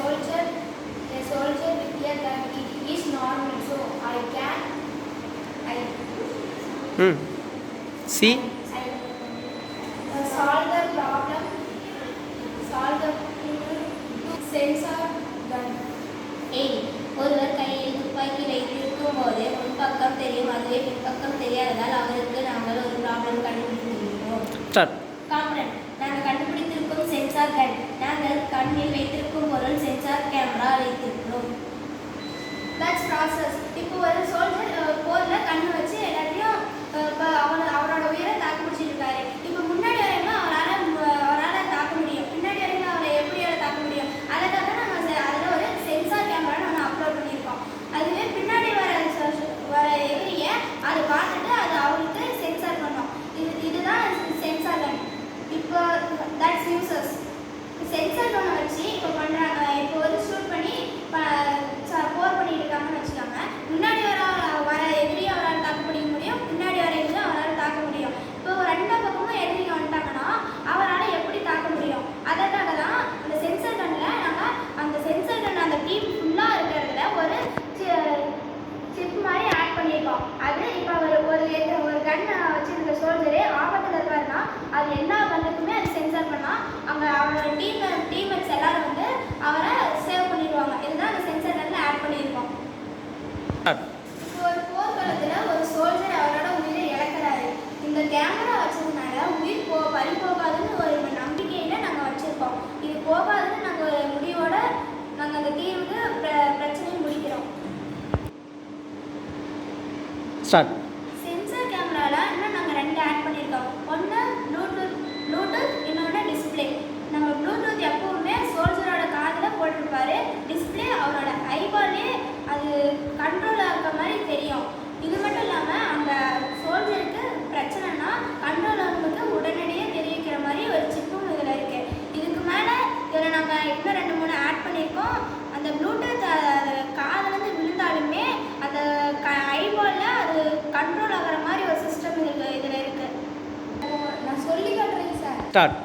soldier with a gun, it is normal. So I can See? Solve the problem. Solve the sensor gun. ஒருவர் கையில் துப்பாக்கி வைத்திருக்கும் போது முன்பக்கம் தெரியும், அதுவே பின்பக்கம் தெரியாததால் அவருக்கு நாங்கள் ஒரு ப்ராப்ளம் கண்டுபிடித்திருக்கிறோம். காம்பனன்ட் நாங்கள் கண்டுபிடித்திருக்கும் சென்சார் கன். நாங்கள் கண்ணில் வைத்திருக்கும் பொருள் சென்சார் கேமரா வைத்திருக்கிறோம். That's process. இப்போ ஒரு சோல்ஜர் போரில் கண்ணு வச்சு எல்லாத்தையும் அவரோட உயிரை தாக்கு பிடிச்சிட்டு இருக்காரு. இப்போ முன்னாடி வரைக்கும் அவரால் தாக்க முடியும், பின்னாடி வரைக்கும் அவரை எப்படியால தாக்க முடியும். அதுக்காக நம்ம அதில் ஒரு சென்சார் கேமரா நம்ம அப்லோட் பண்ணியிருக்கோம். அதுவே பின்னாடி வர எதிரியை அதை பார்த்துட்டு அது அவருக்கு சென்சார் பண்ணோம். இதுதான் சென்சார் கன். இப்போ தட்ஸ் யூசர்ஸ். சென்சார் கன்னை வச்சு இப்போ பண்ணுறாங்க. இப்போ ஒரு ஷூட் பண்ணி போர் பண்ணிட்டு இருக்காங்கன்னு வச்சுக்காங்க. முன்னாடி வர எதிரியை அவரால் தாக்க பிடிக்க முடியும், பின்னாடி வர எதிரியை அவரால் தாக்க முடியும். இப்போ ரெண்டு பக்கமும் எதிரிங்க வந்துட்டாங்கன்னா அவரால் எப்படி தாக்க முடியும்? அதற்காக தான் அந்த சென்சார் கன்னில் நாங்கள் அந்த சென்சார் கன் அந்த டீம் ஃபுல்லாக இருக்கிறதுல ஒரு சிப் மாதிரி ஆட் பண்ணியிருக்கோம். அது இப்போ ஒரு கன்னை வச்சுருக்க சோல்ஜரு ஆபத்தில் இருக்காருன்னா அது எல்லா கன்னுக்குமே அது சென்சார் பண்ணால் அங்கே அவரோட டீம்மேட்ஸ் எல்லாரும் வந்து அவரை சேவ் பண்ணிடுவாங்க. இதுதான் அந்த சென்சார் கன்னில் ஆட் பண்ணியிருக்கோம். இப்போ ஒரு போர்க்களத்தில் ஒரு சோல்ஜர் அவரோட உயிரை இழக்கிறாரு. இந்த கேமரா வச்சதுனால உயிர் பறி போகாதுன்னு ஒரு நம்பிக்கையில் நாங்கள் வச்சுருக்கோம். இது போகாதுன்னு நாங்கள் ஒரு முடிவோட நாங்கள் அந்த டீமுக்கு பிரச்சனையை முடிக்கிறோம். சென்சார் கேமராவில் இன்னும் நாங்கள் ரெண்டு ஆட் பண்ணியிருக்கோம். ஒன்று ப்ளூடூத், இன்னொன்று டிஸ்பிளே. நம்ம ப்ளூடூத் எப்பவுமே சோல்ஜரோட காதில் போட்டிருப்பாரு. டிஸ்பிளே அவரோட ஐபால்லே அது கண்ட்ரோலாக இருக்க மாதிரி தெரியும். இது மட்டும் இல்லாமல் அந்த சோல்ஜருக்கு பிரச்சனைனா கண்ட்ரோல் அவங்களுக்கு உடனடியாக தெரிவிக்கிற மாதிரி ஒரு சிப்பும் இதில் இருக்குது. இதுக்கு மேலே இதில் நாங்கள் இன்னும் 2-3 ஆட் பண்ணியிருக்கோம். அந்த ப்ளூடூத் காதுலேருந்து விழுந்தாலுமே அந்த ஐபாலில் அது கண்ட்ரோல் ஆகிற மாதிரி ஒரு சிஸ்டம் இதில் இருக்குது. நான் சொல்லி காட்டுறேன் சார்.